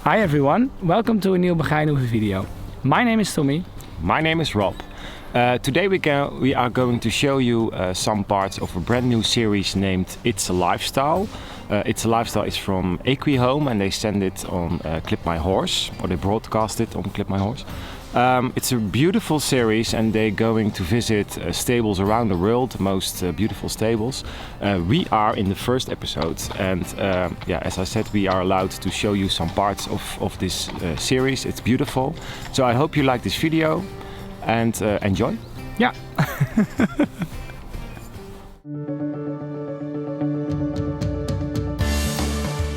Hi everyone, welcome to a new Begijnhoeve video. My name is Tommie. My name is Rob. Today we are going to show you some parts of a brand new series named It's a Lifestyle. It's a Lifestyle is from Equihome and they send it on ClipMyHorse, or they broadcast it on ClipMyHorse. It's a beautiful series and they're going to visit stables around the world, the most beautiful stables. We are in the first episode and as I said, we are allowed to show you some parts of this series. It's beautiful. So I hope you like this video and enjoy. Yeah.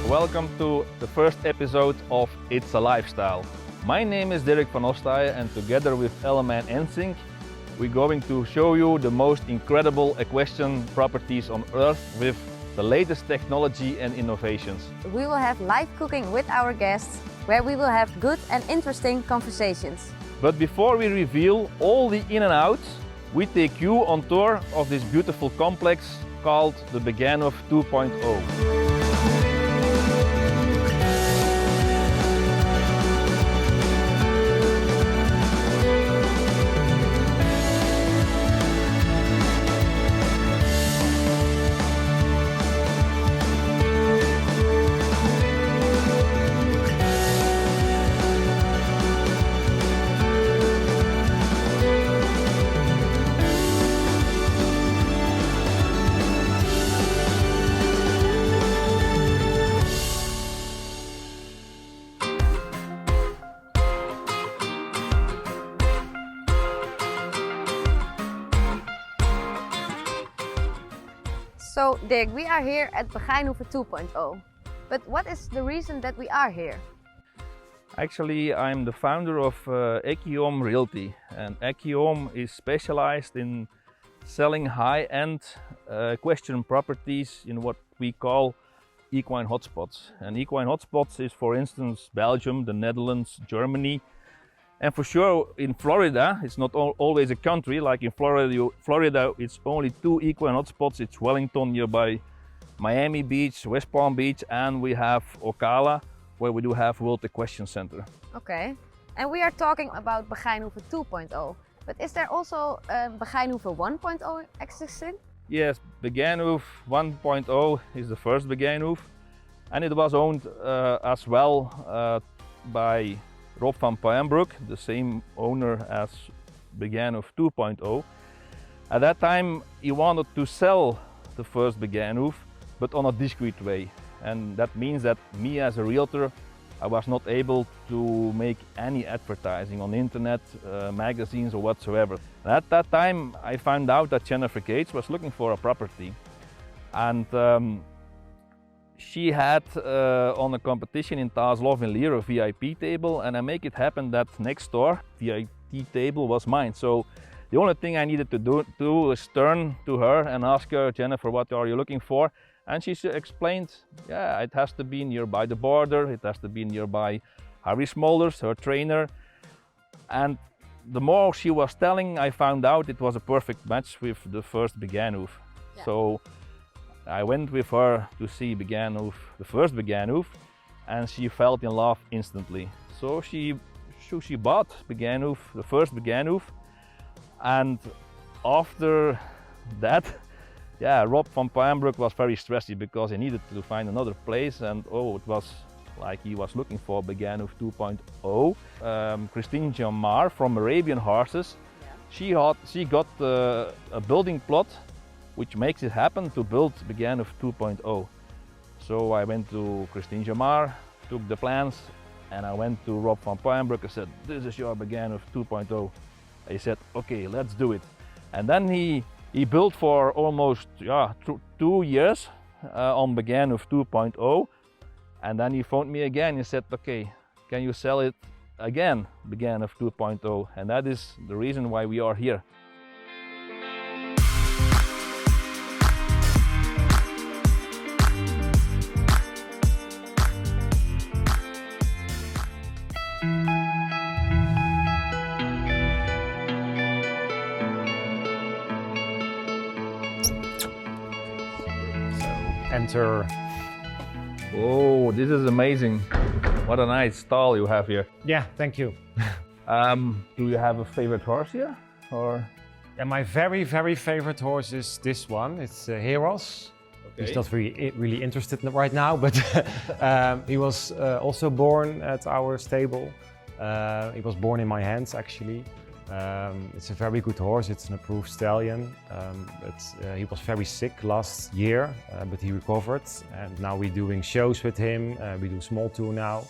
Welcome to the first episode of It's a Lifestyle. My name is Dirk van Ostaeyen and together with Ellemijn Ensink we're going to show you the most incredible equestrian properties on earth with the latest technology and innovations. We will have live cooking with our guests, where we will have good and interesting conversations. But before we reveal all the in and outs, we take you on tour of this beautiful complex called the Begijnhoeve 2.0. So Dirk, we are here at Begijnhoeve 2.0. But what is the reason that we are here? Actually, I'm the founder of Equihome Realty, and Equihome is specialized in selling high-end equestrian properties in what we call equine hotspots. And equine hotspots is, for instance, Belgium, the Netherlands, Germany, and for sure in Florida. It's not always a country. Like in Florida, it's only two equine hotspots. It's Wellington nearby Miami Beach, West Palm Beach, and we have Ocala, where we do have World Equestrian Center. Okay, and we are talking about Begijnhoeve 2.0. But is there also Begijnhoeve 1.0 existing? Yes, Begijnhoeve 1.0 is the first Begijnhoeve, and it was owned as well by Rob van Puyenbroek, the same owner as Begijnhoeve 2.0. At that time he wanted to sell the first Begijnhoeve, but on a discreet way. And that means that me as a realtor, I was not able to make any advertising on the internet, magazines or whatsoever. And at that time I found out that Jennifer Gates was looking for a property. And she had on a competition in Taaslov in Lier a VIP table, and I make it happen that next door VIP table was mine. So the only thing I needed to do was turn to her and ask her, Jennifer, what are you looking for? And she explained, yeah, it has to be nearby the border, it has to be nearby Harry Smolders, her trainer. And the more she was telling, I found out it was a perfect match with the first Begijnhoeve. Yeah. So I went with her to see Begijnhoeve, the first Begijnhoeve, and she fell in love instantly. So she bought Begijnhoeve, the first Begijnhoeve, and after that, yeah, Rob van Puyenbroek was very stressy because he needed to find another place, and it was like he was looking for Begijnhoeve 2.0. Christine Jamar from Arabian Horses, yeah. She got a building plot which makes it happen to build Begijnhoeve 2.0. So I went to Christine Jamar, took the plans, and I went to Rob van Puyenbroek and said, this is your Begijnhoeve 2.0. He said, okay, let's do it. And then he built for almost 2 years on Begijnhoeve 2.0. And then he phoned me again. He said, okay, can you sell it again, Begijnhoeve 2.0? And that is the reason why we are here. Enter Oh, this is amazing. What a nice stall you have here. Yeah, thank you. Do you have a favorite horse here? Or? And my very, very favorite horse is this one. It's Heros. Okay. He's not really interested in it right now, but he was also born at our stable. He was born in my hands, actually. It's a very good horse. It's an approved stallion. He was very sick last year, but he recovered. And now we're doing shows with him. We do small tour now,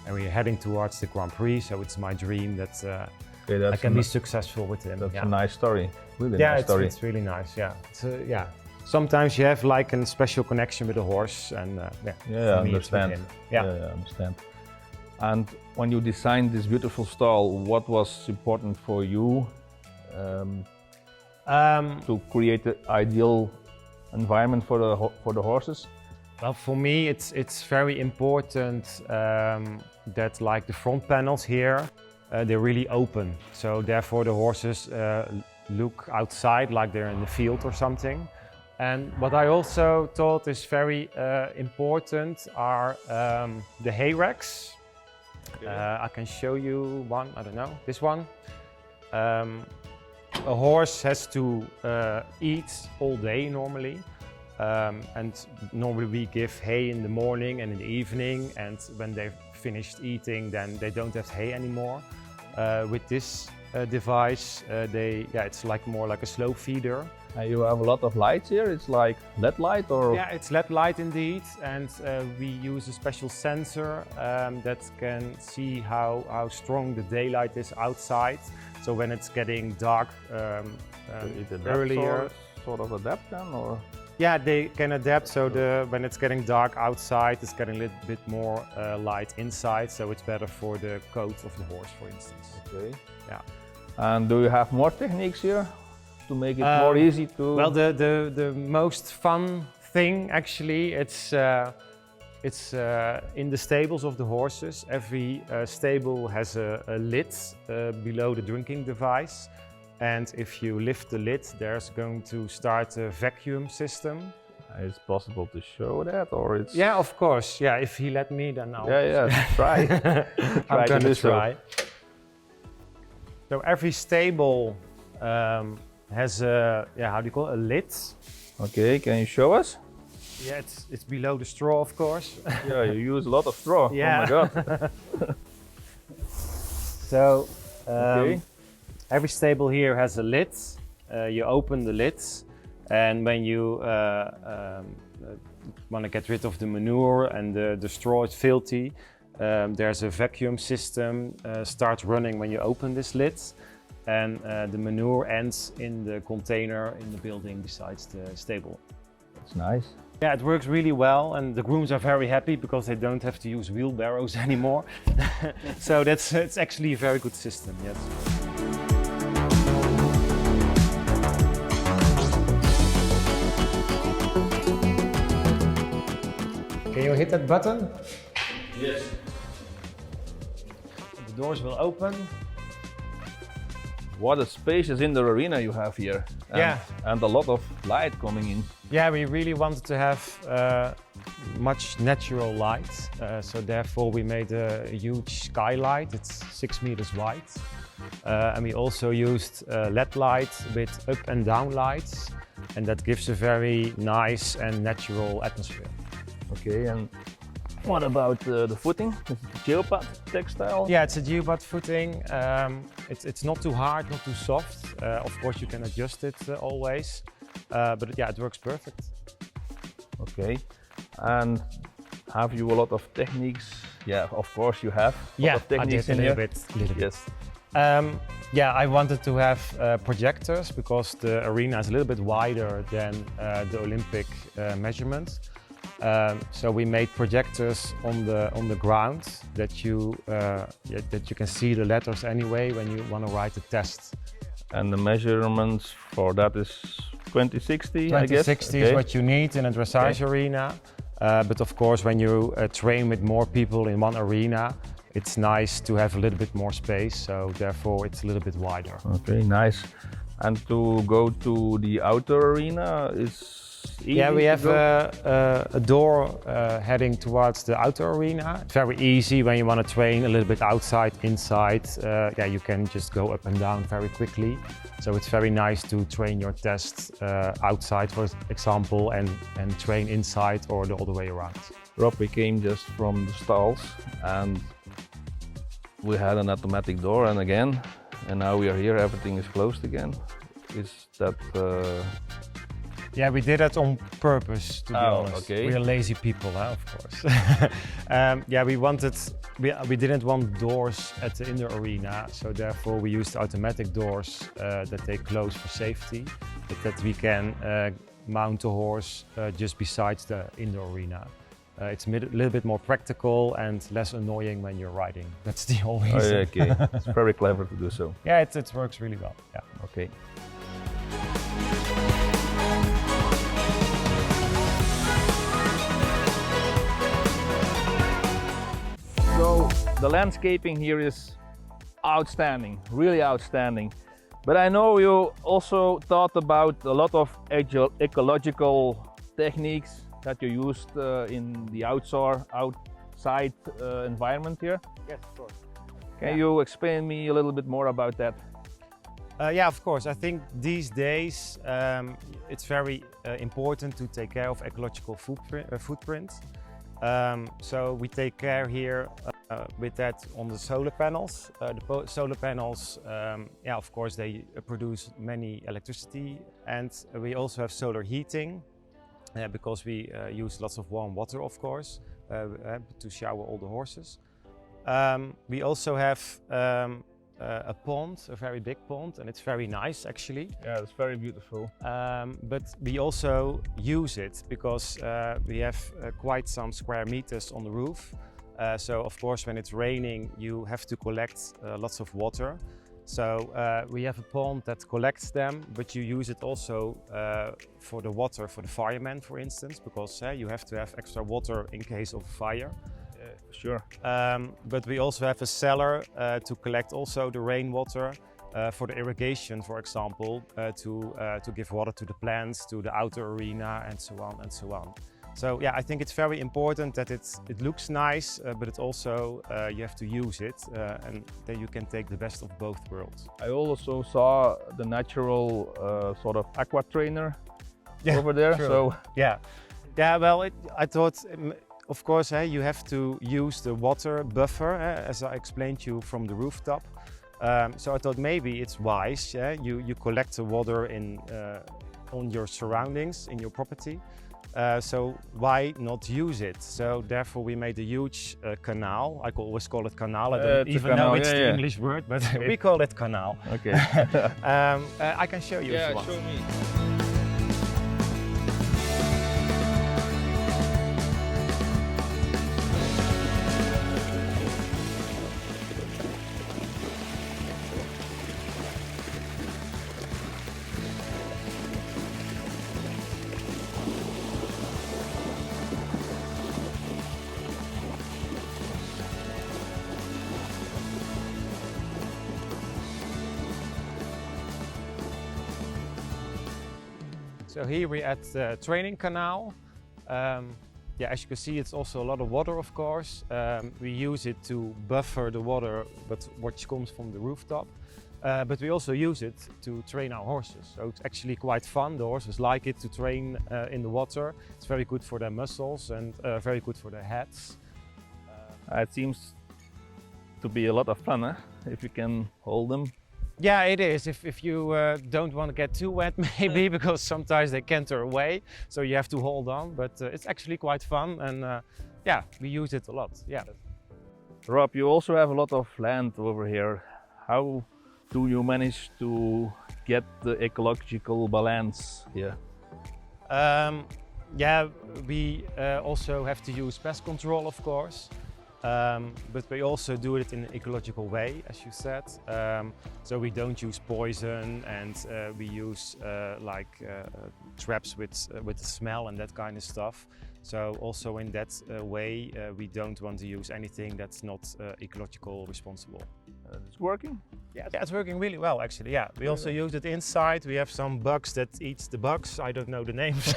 and we're heading towards the Grand Prix. So it's my dream that I can be successful with him. That's a nice story. Really yeah, nice story. It's really nice. Yeah, yeah. Sometimes you have like a special connection with a horse, and yeah, I for me, it's with understand. him. Yeah, I understand. And when you designed this beautiful stall, what was important for you to create the ideal environment for the horses? Well, for me, it's very important that like the front panels here, they're really open. So therefore the horses look outside like they're in the field or something. And what I also thought is very important are the hay racks. Okay. I can show you one, I don't know, this one. A horse has to eat all day normally. And normally we give hay in the morning and in the evening, and when they've finished eating then they don't have hay anymore. With this device, it's like more like a slow feeder. You have a lot of lights here. It's like LED light, or? Yeah, it's LED light indeed, and we use a special sensor that can see how strong the daylight is outside. So when it's getting dark earlier, sort of adapt then, or? Yeah, they can adapt. So when it's getting dark outside, it's getting a little bit more light inside. So it's better for the coat of the horse, for instance. Okay. Yeah. And do you have more techniques here to make it more easy to? Well, the most fun thing actually, it's in the stables of the horses. Every stable has a lid below the drinking device. And if you lift the lid, there's going to start a vacuum system. Is it possible to show that, or it's? Yeah, of course. Yeah, if he let me, then I'll. Yeah, try. I'm gonna try. So every stable has a, how do you call it, a lid. Okay, can you show us? Yeah, it's below the straw, of course. Yeah, you use a lot of straw. Yeah. Oh my god. So Okay. every stable here has a lid. You open the lid, and when you want to get rid of the manure and the straw is filthy, there's a vacuum system starts running when you open this lid, and the manure ends in the container in the building besides the stable. That's nice. Yeah, it works really well, and the grooms are very happy because they don't have to use wheelbarrows anymore. So it's actually a very good system, yes. Can you hit that button? Yes. The doors will open. What a spacious indoor arena you have here. Yeah. And a lot of light coming in. Yeah, we really wanted to have much natural light, so therefore we made a huge skylight. It's 6 meters wide, and we also used LED light with up and down lights, and that gives a very nice and natural atmosphere. Okay, and what about the footing? Is it the geopad textile? Yeah, it's a geopad footing. It's not too hard, not too soft. Of course, you can adjust it always. But yeah, it works perfect. Okay, and have you a lot of techniques? Yeah, of course you have. Yeah, of techniques I did in a here. little bit. Yes. Yeah, I wanted to have projectors because the arena is a little bit wider than the Olympic measurement. So we made projectors on the ground that you can see the letters anyway when you want to write a test. And the measurements for that is 2060, I guess? 2060 is what you need in a dressage arena. But of course, when you train with more people in one arena, it's nice to have a little bit more space. So therefore, it's a little bit wider. Okay, nice. And to go to the outer arena is easy. Yeah, we to have go? a door heading towards the outer arena. It's very easy when you want to train a little bit outside, inside. Yeah, you can just go up and down very quickly. So it's very nice to train your tests outside, for example, and train inside or the other way around. Rob, we came just from the stalls and we had an automatic door, and now we are here, everything is closed again. Is that... Yeah, we did that on purpose, to be honest. Okay. We are lazy people, of course. Yeah, we didn't want doors at the indoor arena, so therefore we used automatic doors that they close for safety, but that we can mount the horse just besides the indoor arena. It's a little bit more practical and less annoying when you're riding. That's the whole reason. Oh, yeah, okay. It's very clever to do so. Yeah, it works really well. Yeah. Okay. So the landscaping here is outstanding, really outstanding. But I know you also thought about a lot of ecological techniques that you used in the outside environment here. Yes, of course. Can you explain me a little bit more about that? Yeah, of course. I think these days it's very important to take care of ecological footprint. So we take care here with that on the solar panels. The solar panels, yeah, of course, they produce many electricity, and we also have solar heating because we use lots of warm water, of course, to shower all the horses. We also have a pond, a very big pond, and it's very nice actually. Yeah, it's very beautiful. But we also use it because we have quite some square meters on the roof. So of course when it's raining you have to collect lots of water. So we have a pond that collects them, but you use it also for the water for the firemen, for instance, because you have to have extra water in case of a fire. Sure. But we also have a cellar to collect also the rainwater for the irrigation, for example, to give water to the plants, to the outer arena, and so on and so on. So yeah, I think it's very important that it looks nice, but it also you have to use it, and then you can take the best of both worlds. I also saw the natural sort of aqua trainer over there. True. So yeah, well, I thought. Of course, you have to use the water buffer, as I explained to you, from the rooftop. So I thought maybe it's wise, you collect the water on your surroundings, in your property. So why not use it? So therefore we made a huge canal. I always call it canal. I don't even know it's the English word, but we call it canal. Okay. I can show you if you want. Show me. So here we're at the training canal. Yeah, as you can see, it's also a lot of water, of course. We use it to buffer the water, which comes from the rooftop. But we also use it to train our horses. So it's actually quite fun. The horses like it to train in the water. It's very good for their muscles and very good for their heads. It seems to be a lot of fun, if you can hold them. Yeah, it is. If you don't want to get too wet, maybe, because sometimes they canter away, so you have to hold on. But it's actually quite fun, and yeah, we use it a lot. Yeah. Rob, you also have a lot of land over here. How do you manage to get the ecological balance here? Yeah, we also have to use pest control, of course. But we also do it in an ecological way, as you said. So we don't use poison, and we use traps with the smell and that kind of stuff. So also in that way, we don't want to use anything that's not ecological responsible. It's working? Yeah, it's working really well actually. Yeah, we also use it inside. We have some bugs that eats the bugs. I don't know the names,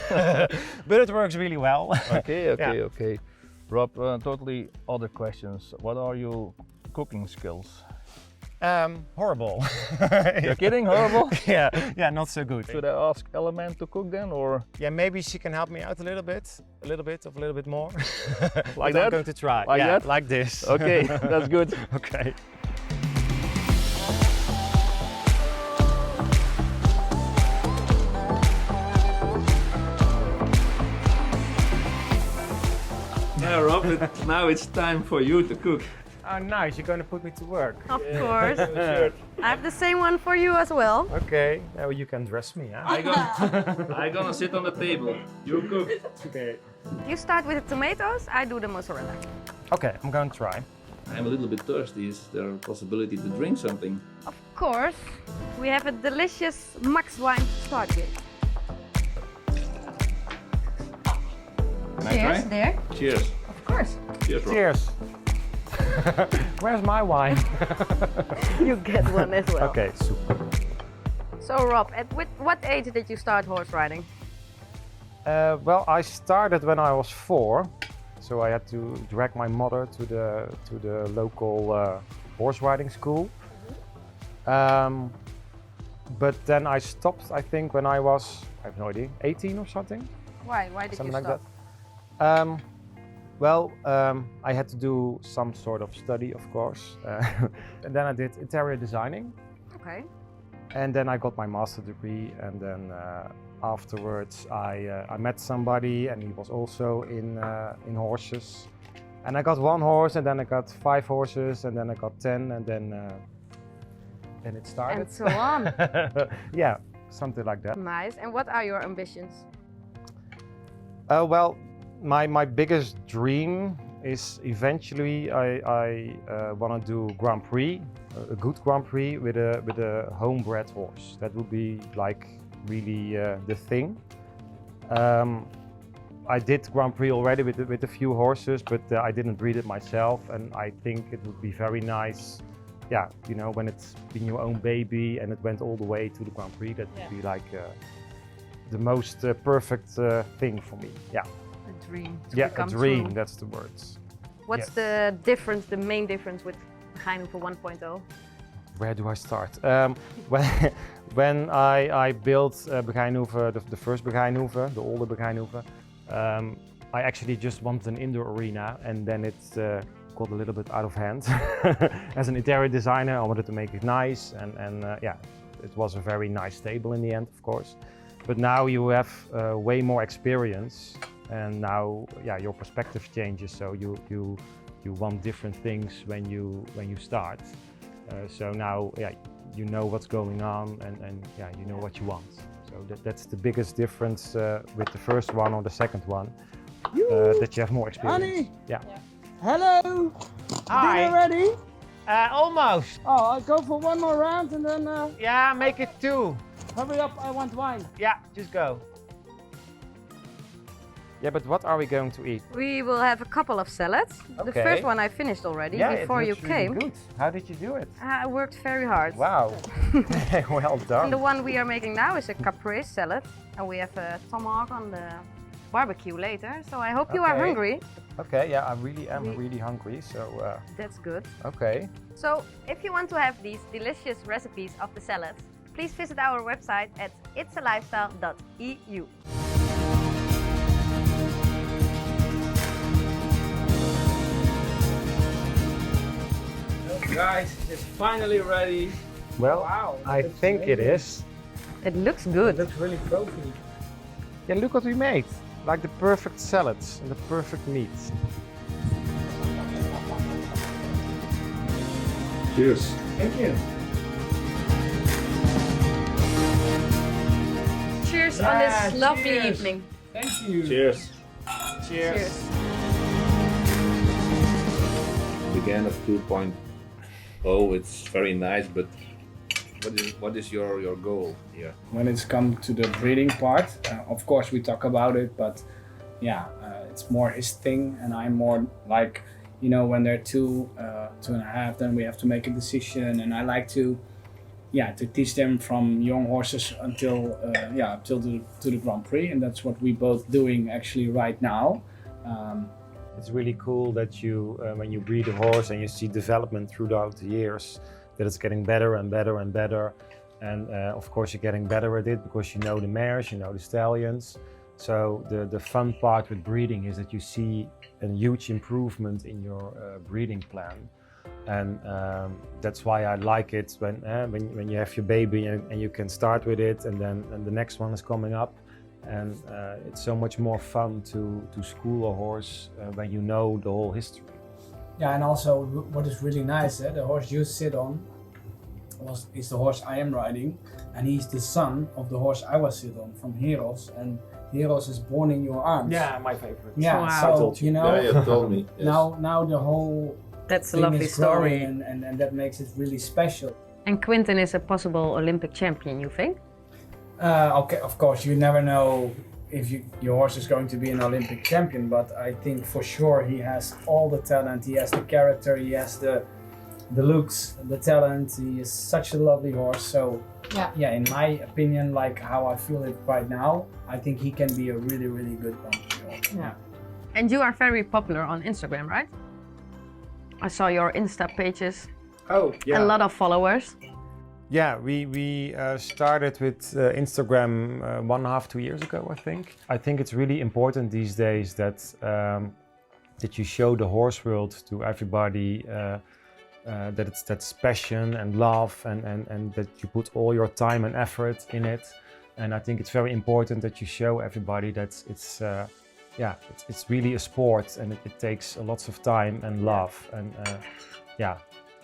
but it works really well. Okay, Yeah. okay. Rob, totally other questions. What are your cooking skills? Horrible. You're kidding? Horrible? yeah, not so good. Should I ask Ellemijn to cook then, or? Yeah, maybe she can help me out a little bit more. Like But that? I'm going to try. Like yeah, that? like this. Okay, that's good. Okay. Yeah, Rob, now it's time for you to cook. Oh, nice. You're going to put me to work. Of course. I have the same one for you as well. Okay. Now you can dress me, huh? I'm gonna sit on the table. You cook. Okay. You start with the tomatoes, I do the mozzarella. Okay, I'm going to try. I'm a little bit thirsty. Is there a possibility to drink something? Of course, we have a delicious Max wine to start with. Can I Cheers, try? there. Cheers. Of course. Cheers, Rob. Cheers. Where's my wine? You get one as well. Okay, super. So Rob, at what age did you start horse riding? Well, I started when I was 4, so I had to drag my mother to the local horse riding school. But then I stopped, I think, when I was, I have no idea, 18 or something. Why did Something you like stop? that. Well, I had to do some sort of study, of course, and then I did interior designing, Okay. and then I got my master degree, and then afterwards I met somebody, and he was also in horses, and I got 1 horse, and then I got 5 horses, and then I got 10, and then it started. And so on. Yeah, something like that. Nice. And what are your ambitions? Well, my biggest dream is eventually I want to do Grand Prix, a good Grand Prix with a homebred horse. That would be like really the thing. I did Grand Prix already with a few horses, but I didn't breed it myself, and I think it would be very nice. Yeah, you know, when it's been your own baby and it went all the way to the Grand Prix, that would be like the most perfect thing for me. Yeah. A dream. To Yeah, a become dream, true. that's the words. What's yes. the difference, the main difference with Begijnhoeve 1.0? Where do I start? When I built Begijnhoeve, the first Begijnhoeve, the older Begijnhoeve, I actually just wanted an indoor arena, and then it got a little bit out of hand. As an interior designer, I wanted to make it nice, and yeah, it was a very nice stable in the end, of course. But now you have way more experience, and now, yeah, your perspective changes. So you want different things when you start. So now, yeah, you know what's going on, and yeah, you know what you want. So that's the biggest difference with the first one or the second one, that you have more experience. Honey. Yeah. Hello! Hi. Dinner ready? Almost. Oh, I'll go for one more round and then Yeah, make it 2. hurry up, I want wine. Yeah, just go. Yeah, but what are we going to eat? We will have a couple of salads. The Okay. first one I finished already Yeah, before it you looks really came. good. How did you do it? I worked very hard. Wow. Well And done. the one we are making now is a caprese salad, and we have a tomahawk on the barbecue later. So I hope you are Okay. hungry. Okay, yeah, I really am We- really hungry, so That's good. okay. So if you want to have these delicious recipes of the salads, please visit our website at itsalifestyle.eu. Guys, it's finally ready. Well, Wow, I it's think it amazing. is. It looks good. It looks really profi. Yeah, look what we made. Like the perfect salads and the perfect meat. Cheers. Thank you. Cheers Yeah, on this lovely cheers. evening. Thank you. Cheers. Cheers. Begijnhoeve 2.0, it's very nice, but what is your goal here? When it's come to the breeding part, of course we talk about it, but yeah, it's more his thing, and I'm more like You know, when they're 2.5, then we have to make a decision, and I like to teach them from young horses until to the Grand Prix, and that's what we both doing actually right now. It's really cool that you, when you breed a horse and you see development throughout the years, that it's getting better and better and better. And of course you're getting better at it because you know the mares, you know the stallions. So the fun part with breeding is that you see a huge improvement in your breeding plan. And that's why I like it when you have your baby and you can start with it, and then the next one is coming up. And it's so much more fun to school a horse when you know the whole history. Yeah, and also what is really nice, the horse you sit on is the horse I am riding, and he's the son of the horse I was sit on from Heroes, and Heroes is born in your arms. Yeah, my favorite. Yeah, Wow. so you know, Yeah, you told me. Yes. now the whole That's a thing lovely is growing, story. and that makes it really special. And Quinten is a possible Olympic champion, you think? Okay, of course, you never know if your horse is going to be an Olympic champion, but I think for sure he has all the talent, he has the character, he has the looks, the talent, he is such a lovely horse. So yeah, in my opinion, like how I feel it right now, I think he can be a really, really good horse. Yeah. And you are very popular on Instagram, right? I saw your Insta pages, Oh, yeah. a lot of followers. Yeah, we started with Instagram 1.5, 2 years ago, I think. I think it's really important these days that that you show the horse world to everybody, that's passion and love, and that you put all your time and effort in it. And I think it's very important that you show everybody that it's really a sport, and it takes lots of time and love. And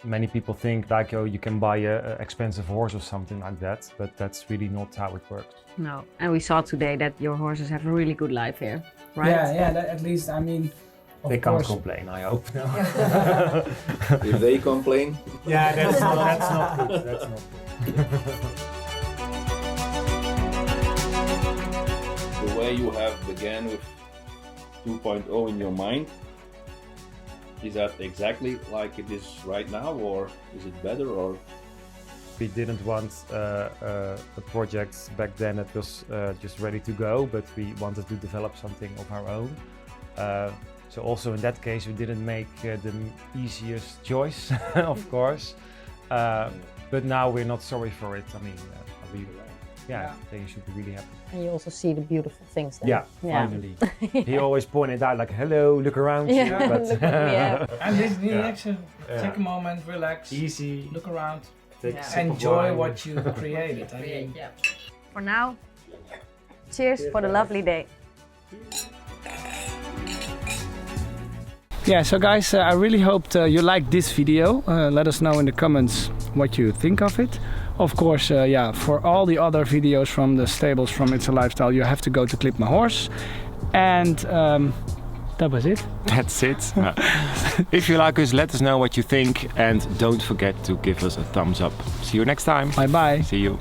many people think like, oh, you can buy an expensive horse or something like that, but that's really not how it works. No, and we saw today that your horses have a really good life here, right? Yeah, that, at least, I mean, of They course. can't complain, I hope. No. If they complain, Yeah, that's not good. That's not good. the way you have began with 2.0 in your mind, is that exactly like it is right now, or is it better, or? We didn't want a project back then that was just ready to go, but we wanted to develop something of our own. So also in that case, we didn't make the easiest choice, of course. But now we're not sorry for it. I mean, then you should be really happy. And you also see the beautiful things there. Yeah, finally. He always pointed out like, hello, look around you. Yeah, But look at me, yeah. And this Yeah. action, take a moment, relax, easy, look around, take a sip of enjoy wine. what you created. I mean, For now, cheers for the lovely day. Yeah, so guys, I really hoped you liked this video. Let us know in the comments what you think of it. Of course, for all the other videos from the stables from It's a Lifestyle, you have to go to ClipMyHorse. And that was it. That's it. If you like us, let us know what you think, and don't forget to give us a thumbs up. See you next time. Bye bye. See you.